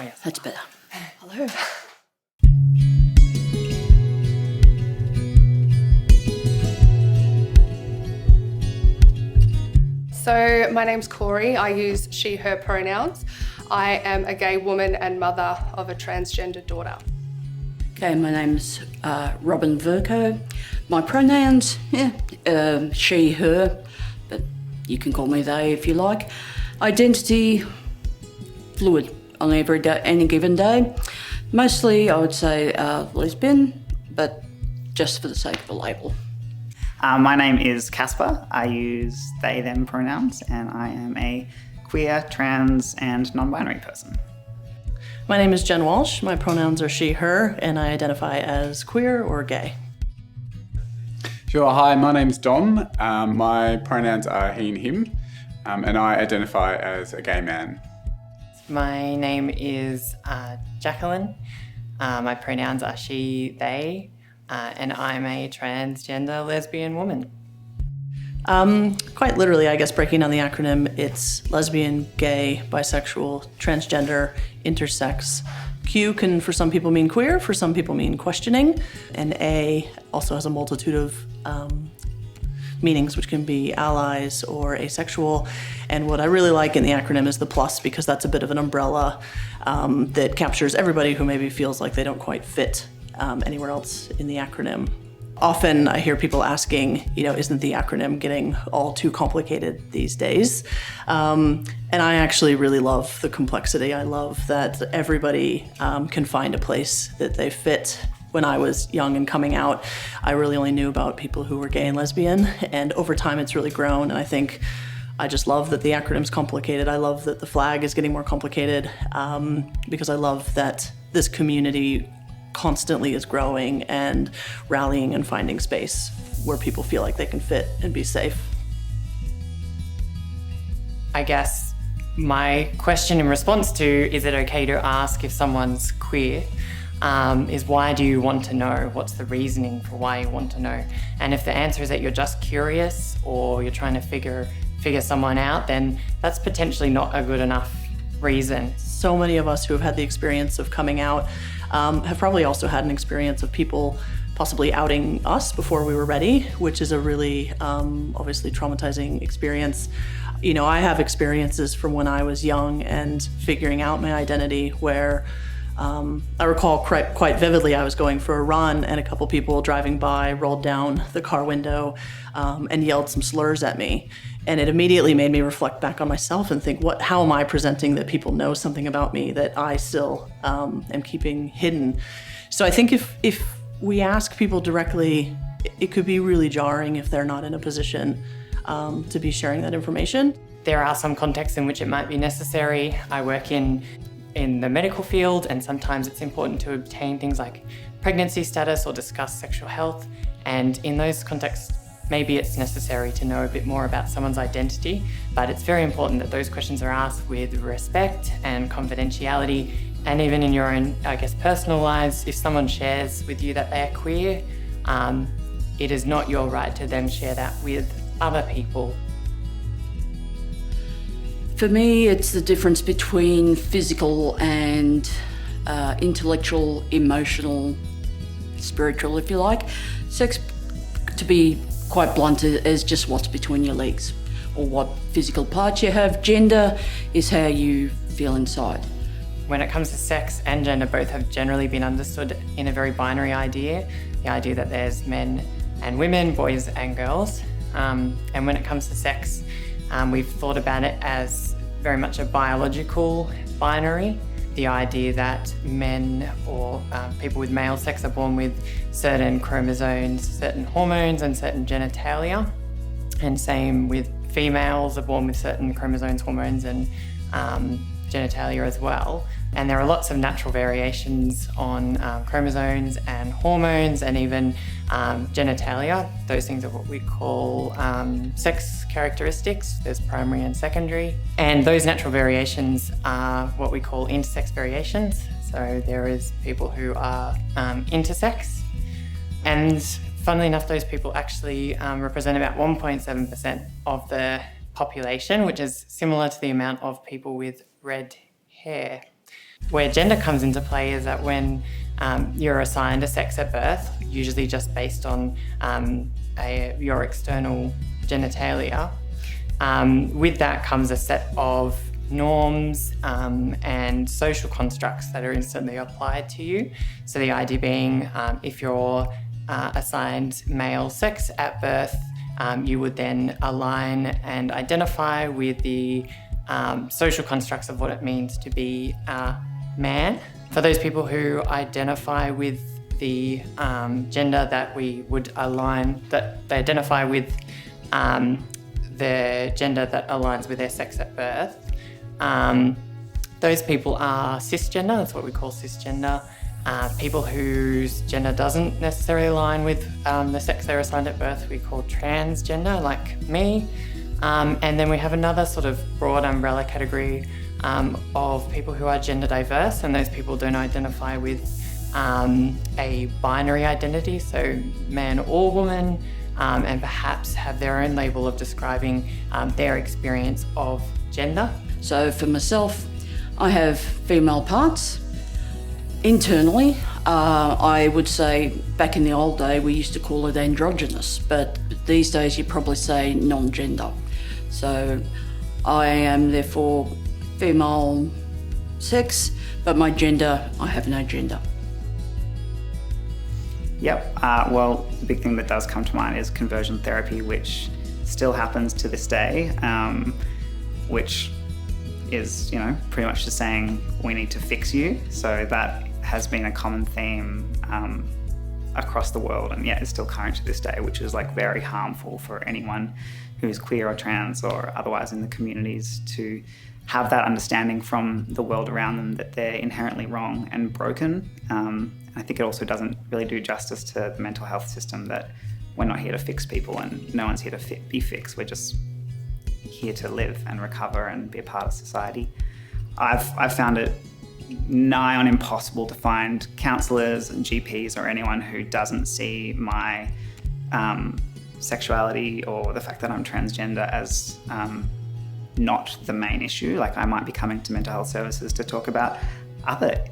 Oh, yes. That's better. Hello. So my name's Corey. I use she, her pronouns. I am a gay woman and mother of a transgender daughter. Okay, my name's Robin Verco. My pronouns, she, her, but you can call me they if you like. Identity, fluid on any given day. Mostly, I would say lesbian, but just for the sake of a label. My name is Casper. I use they, them pronouns, and I am a queer, trans, and non-binary person. My name is Jen Walsh. My pronouns are she, her, and I identify as queer or gay. Sure, hi, my name's Don. My pronouns are he and him, and I identify as a gay man. My name is Jacqueline. My pronouns are she, they, and I'm a transgender lesbian woman. Quite literally, I guess, breaking down the acronym, it's lesbian, gay, bisexual, transgender, intersex. Q can, for some people, mean queer, for some people mean questioning, and A also has a multitude of meanings, which can be allies or asexual. And what I really like in the acronym is the plus, because that's a bit of an umbrella that captures everybody who maybe feels like they don't quite fit anywhere else in the acronym. Often I hear people asking, isn't the acronym getting all too complicated these days? And I actually really love the complexity. I love that everybody can find a place that they fit. When I was young and coming out, I really only knew about people who were gay and lesbian, and over time it's really grown, and I think I just love that the acronym's complicated. I love that the flag is getting more complicated, because I love that this community constantly is growing and rallying and finding space where people feel like they can fit and be safe. I guess my question in response to is it okay to ask if someone's queer is why do you want to know? What's the reasoning for why you want to know? And if the answer is that you're just curious or you're trying to figure someone out, then that's potentially not a good enough reason. So many of us who have had the experience of coming out have probably also had an experience of people possibly outing us before we were ready, which is a really obviously traumatizing experience. I have experiences from when I was young and figuring out my identity where I recall quite vividly I was going for a run and a couple people driving by rolled down the car window and yelled some slurs at me. And it immediately made me reflect back on myself and think, how am I presenting that people know something about me that I still am keeping hidden? So I think if we ask people directly, it could be really jarring if they're not in a position to be sharing that information. There are some contexts in which it might be necessary. I work in the medical field, and sometimes it's important to obtain things like pregnancy status or discuss sexual health. And in those contexts, maybe it's necessary to know a bit more about someone's identity, but it's very important that those questions are asked with respect and confidentiality. And even in your own, personal lives, if someone shares with you that they are queer, it is not your right to then share that with other people. For me, it's the difference between physical and intellectual, emotional, spiritual, if you like. Sex, to be quite blunt, is just what's between your legs or what physical parts you have. Gender is how you feel inside. When it comes to sex and gender, both have generally been understood in a very binary idea, the idea that there's men and women, boys and girls. And when it comes to sex, we've thought about it as very much a biological binary. The idea that men or people with male sex are born with certain chromosomes, certain hormones and certain genitalia. And same with females are born with certain chromosomes, hormones and genitalia as well. And there are lots of natural variations on chromosomes and hormones and even genitalia. Those things are what we call sex characteristics. There's primary and secondary. And those natural variations are what we call intersex variations. So there is people who are intersex. And funnily enough, those people actually represent about 1.7% of the population, which is similar to the amount of people with red hair. Where gender comes into play is that when you're assigned a sex at birth, usually just based on your external genitalia, with that comes a set of norms and social constructs that are instantly applied to you. So the idea being, if you're assigned male sex at birth, you would then align and identify with the social constructs of what it means to be a man. For those people who identify with the gender that we would align, that they identify with the gender that aligns with their sex at birth, those people are cisgender. That's what we call cisgender. People whose gender doesn't necessarily align with the sex they're assigned at birth, we call transgender, like me. And then we have another sort of broad umbrella category of people who are gender diverse, and those people don't identify with a binary identity, so man or woman, and perhaps have their own label of describing their experience of gender. So for myself, I have female parts. Internally, I would say back in the old day we used to call it androgynous, but these days you probably say non-gender. So I am therefore female sex, but my gender, I have no gender. Yep. Well, the big thing that does come to mind is conversion therapy, which still happens to this day, which is, pretty much just saying we need to fix you. So that has been a common theme across the world, and it's still current to this day, which is like very harmful for anyone who's queer or trans or otherwise in the communities to have that understanding from the world around them that they're inherently wrong and broken. I think it also doesn't really do justice to the mental health system that we're not here to fix people and no one's here to be fixed. We're just here to live and recover and be a part of society. I've found it nigh on impossible to find counsellors and GPs or anyone who doesn't see my sexuality or the fact that I'm transgender as not the main issue. Like, I might be coming to mental health services to talk about other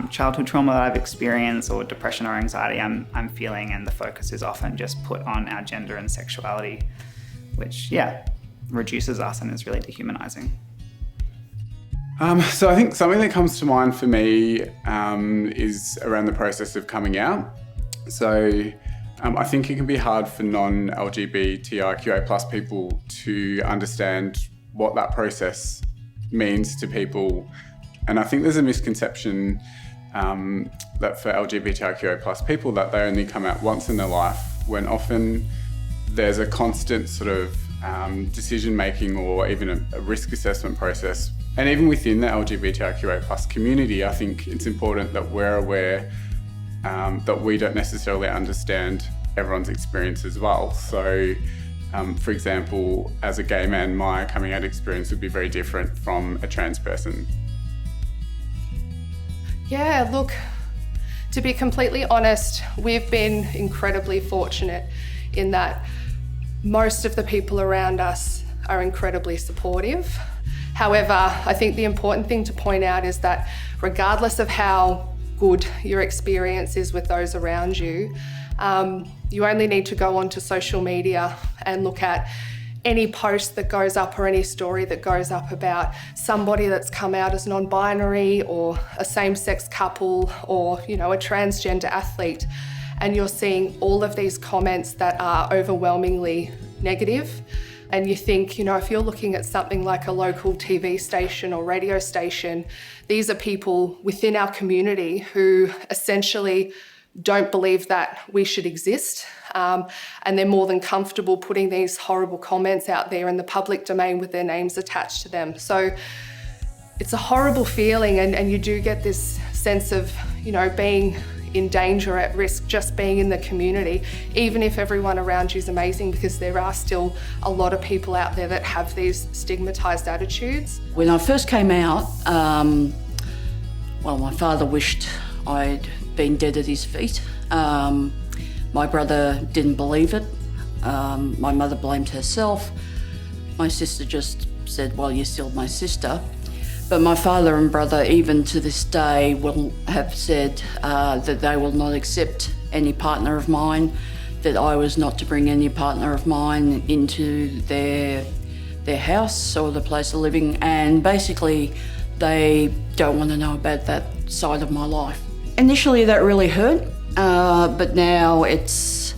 childhood trauma that I've experienced or depression or anxiety I'm feeling, and the focus is often just put on our gender and sexuality, which reduces us and is really dehumanizing. So I think something that comes to mind for me is around the process of coming out. So I think it can be hard for non-LGBTIQA+ people to understand what that process means to people. And I think there's a misconception that for LGBTIQA+ people that they only come out once in their life, when often there's a constant sort of decision-making or even a risk assessment process. And even within the LGBTIQA+ community, I think it's important that we're aware that we don't necessarily understand everyone's experience as well. So, for example, as a gay man, my coming out experience would be very different from a trans person. Yeah, look, to be completely honest, we've been incredibly fortunate in that most of the people around us are incredibly supportive. However, I think the important thing to point out is that regardless of how good your experience is with those around you, you only need to go onto social media and look at any post that goes up or any story that goes up about somebody that's come out as non-binary or a same-sex couple or, a transgender athlete, and you're seeing all of these comments that are overwhelmingly negative. And you think, if you're looking at something like a local TV station or radio station, these are people within our community who essentially don't believe that we should exist. And they're more than comfortable putting these horrible comments out there in the public domain with their names attached to them. So it's a horrible feeling, and you do get this sense of, being in danger, at risk, just being in the community, even if everyone around you is amazing, because there are still a lot of people out there that have these stigmatised attitudes. When I first came out, my father wished I'd been dead at his feet. My brother didn't believe it. My mother blamed herself. My sister just said, well, you're still my sister. But my father and brother, even to this day, will have said that they will not accept any partner of mine, that I was not to bring any partner of mine into their house or the place of living, and basically they don't want to know about that side of my life. Initially that really hurt, but now it's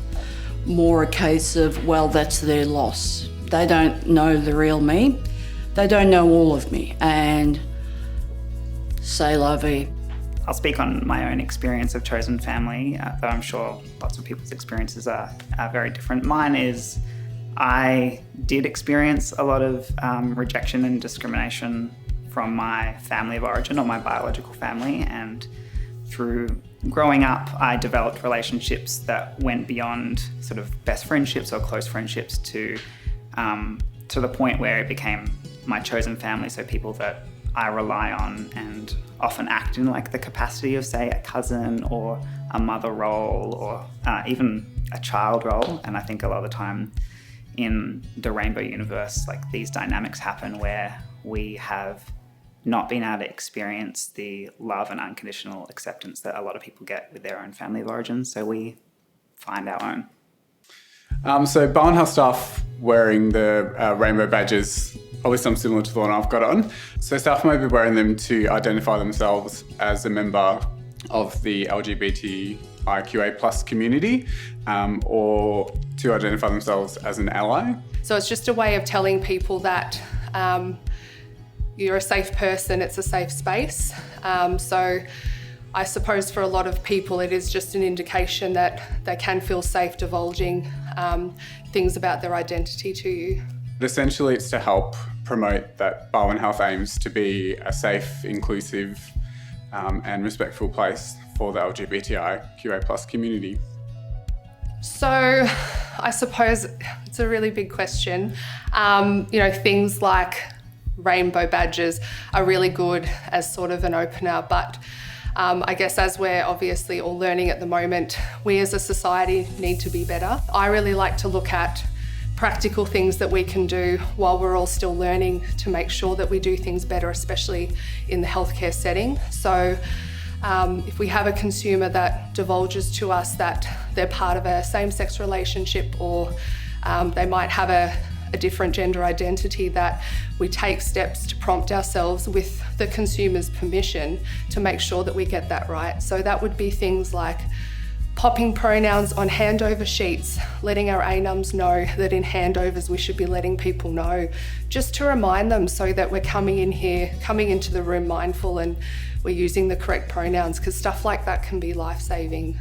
more a case of, well, that's their loss. They don't know the real me. They don't know all of me, and c'est la vie. I'll speak on my own experience of chosen family, though I'm sure lots of people's experiences are very different. Mine is, I did experience a lot of rejection and discrimination from my family of origin, or my biological family, and through growing up, I developed relationships that went beyond sort of best friendships or close friendships to the point where it became my chosen family, so people that I rely on and often act in like the capacity of, say, a cousin or a mother role, or even a child role. And I think a lot of the time in the rainbow universe, like these dynamics happen where we have not been able to experience the love and unconditional acceptance that a lot of people get with their own family of origin, so we find our own. So Barwon Health staff wearing the rainbow badges, probably some similar to the one I've got on. So staff may be wearing them to identify themselves as a member of the LGBTIQA plus community, or to identify themselves as an ally. So it's just a way of telling people that you're a safe person, it's a safe space. So I suppose for a lot of people it is just an indication that they can feel safe divulging things about their identity to you. But essentially it's to help promote that Barwon Health aims to be a safe, inclusive and respectful place for the LGBTIQA plus community. So I suppose it's a really big question. Things like rainbow badges are really good as sort of an opener, but I guess as we're obviously all learning at the moment, we as a society need to be better. I really like to look at practical things that we can do while we're all still learning to make sure that we do things better, especially in the healthcare setting. So if we have a consumer that divulges to us that they're part of a same-sex relationship, or they might have a different gender identity, that we take steps to prompt ourselves with the consumer's permission to make sure that we get that right. So that would be things like popping pronouns on handover sheets, letting our ANUMs know that in handovers we should be letting people know, just to remind them so that we're coming into the room mindful and we're using the correct pronouns, because stuff like that can be life-saving.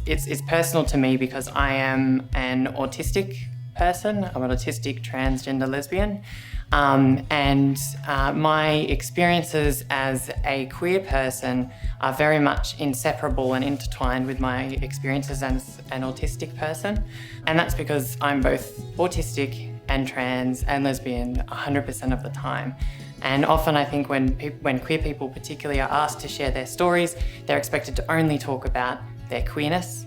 It's personal to me because I am an autistic person. I'm an autistic transgender lesbian. My experiences as a queer person are very much inseparable and intertwined with my experiences as an autistic person. And that's because I'm both autistic and trans and lesbian 100% of the time. And often I think when queer people particularly are asked to share their stories, they're expected to only talk about their queerness.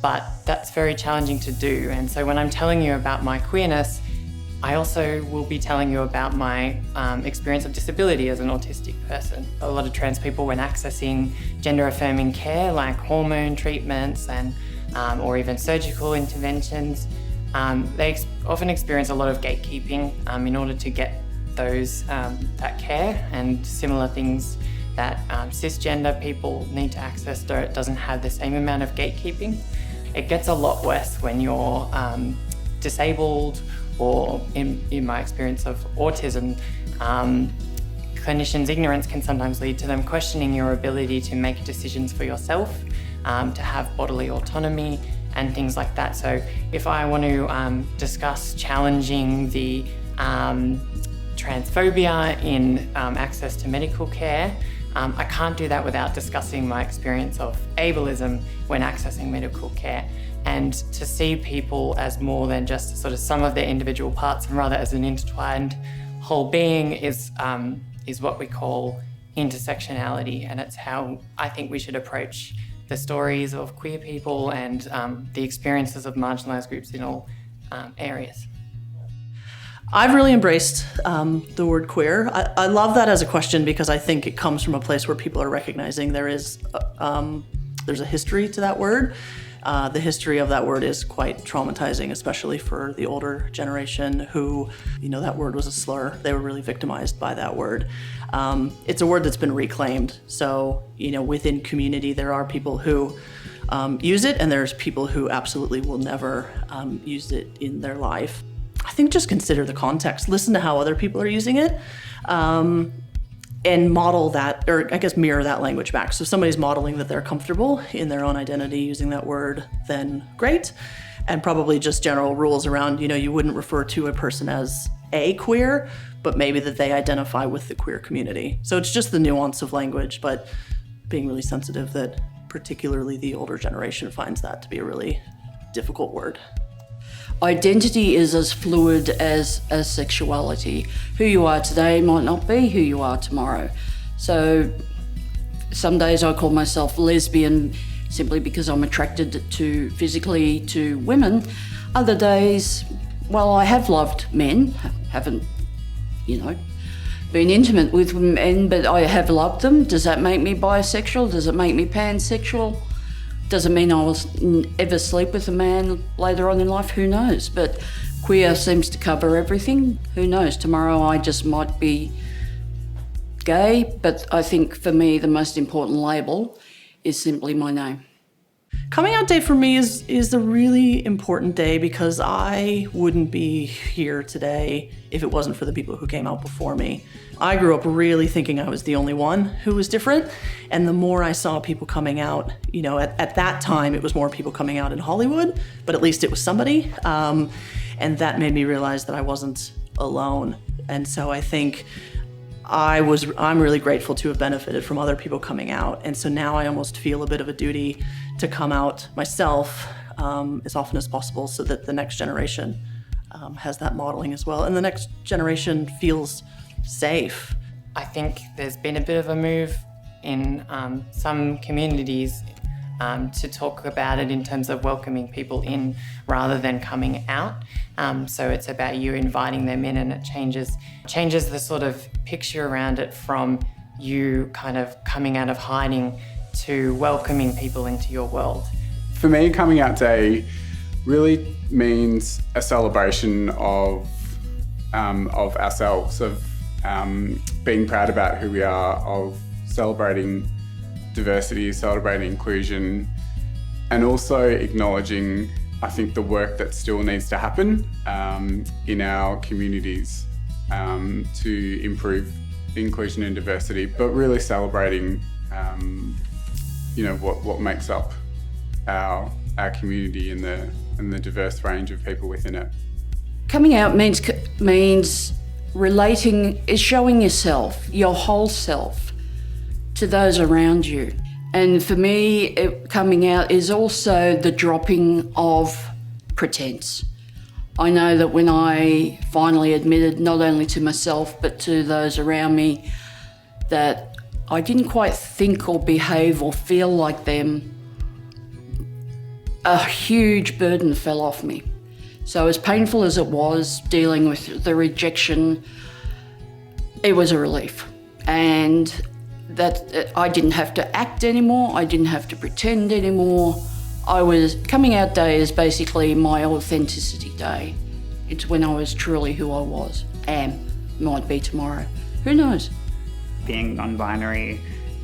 But that's very challenging to do. And so when I'm telling you about my queerness, I also will be telling you about my experience of disability as an autistic person. A lot of trans people, when accessing gender-affirming care like hormone treatments and or even surgical interventions, they often experience a lot of gatekeeping in order to get that care, and similar things that cisgender people need to access doesn't have the same amount of gatekeeping. It gets a lot worse when you're disabled, or in my experience of autism, clinicians' ignorance can sometimes lead to them questioning your ability to make decisions for yourself, to have bodily autonomy and things like that. So if I want to discuss challenging the transphobia in access to medical care, I can't do that without discussing my experience of ableism when accessing medical care. And to see people as more than just sort of some of their individual parts, and rather as an intertwined whole being is what we call intersectionality. And it's how I think we should approach the stories of queer people and the experiences of marginalised groups in all areas. I've really embraced the word queer. I love that as a question because I think it comes from a place where people are recognizing there's a history to that word. The history of that word is quite traumatizing, especially for the older generation who, that word was a slur. They were really victimized by that word. It's a word that's been reclaimed. So, within community, there are people who use it, and there's people who absolutely will never use it in their life. I think just consider the context. Listen to how other people are using it. And model that, or I guess mirror that language back. So if somebody's modeling that they're comfortable in their own identity using that word, then great. And probably just general rules around, you wouldn't refer to a person as a queer, but maybe that they identify with the queer community. So it's just the nuance of language, but being really sensitive that particularly the older generation finds that to be a really difficult word. Identity is as fluid as sexuality. Who you are today might not be who you are tomorrow. So some days I call myself lesbian simply because I'm attracted physically to women. Other days, I have loved men, haven't, been intimate with men, but I have loved them. Does that make me bisexual? Does it make me pansexual? Doesn't mean I will ever sleep with a man later on in life, who knows? But queer seems to cover everything. Who knows, tomorrow I just might be gay, but I think for me the most important label is simply my name. Coming out day for me is a really important day because I wouldn't be here today if it wasn't for the people who came out before me. I grew up really thinking I was the only one who was different, and the more I saw people coming out, at that time it was more people coming out in Hollywood, but at least it was somebody, and that made me realize that I wasn't alone. And so I think I'm really grateful to have benefited from other people coming out, and so now I almost feel a bit of a duty to come out myself as often as possible so that the next generation has that modeling as well, and the next generation feels safe. I think there's been a bit of a move in some communities to talk about it in terms of welcoming people in rather than coming out. So it's about you inviting them in, and it changes the sort of picture around it from you kind of coming out of hiding to welcoming people into your world. For me, coming out day really means a celebration of ourselves, of being proud about who we are, of celebrating diversity, celebrating inclusion, and also acknowledging, I think, the work that still needs to happen in our communities to improve inclusion and diversity, but really celebrating what makes up our community and the diverse range of people within it. Coming out means relating, is showing yourself, your whole self, to those around you. And for me, coming out is also the dropping of pretense. I know that when I finally admitted, not only to myself, but to those around me, that I didn't quite think or behave or feel like them, a huge burden fell off me. So as painful as it was dealing with the rejection, it was a relief. And that I didn't have to act anymore, I didn't have to pretend anymore. Coming out day is basically my authenticity day. It's when I was truly who I was, might be tomorrow, who knows? Being non-binary,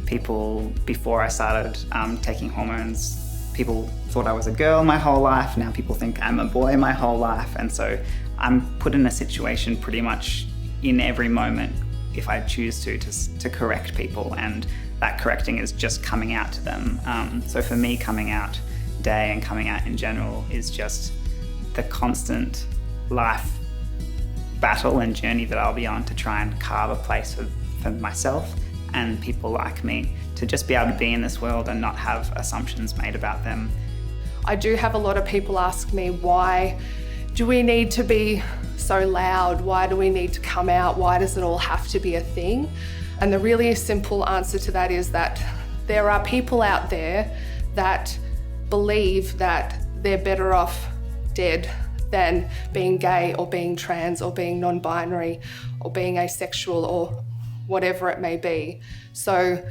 people, before I started taking hormones, people thought I was a girl my whole life. Now people think I'm a boy my whole life. And so I'm put in a situation pretty much in every moment, if I choose to correct people. And that correcting is just coming out to them. So for me, coming out day and coming out in general is just the constant life battle and journey that I'll be on to try and carve a place for myself and people like me, to just be able to be in this world and not have assumptions made about them. I do have a lot of people ask me, why do we need to be so loud? Why do we need to come out? Why does it all have to be a thing? And the really simple answer to that is that there are people out there that believe that they're better off dead than being gay or being trans or being non-binary or being asexual or whatever it may be. So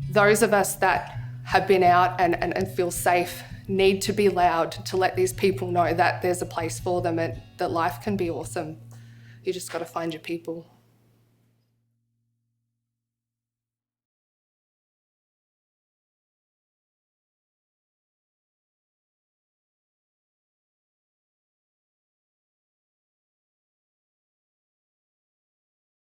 those of us that have been out and feel safe need to be loud to let these people know that there's a place for them and that life can be awesome. You just got to find your people.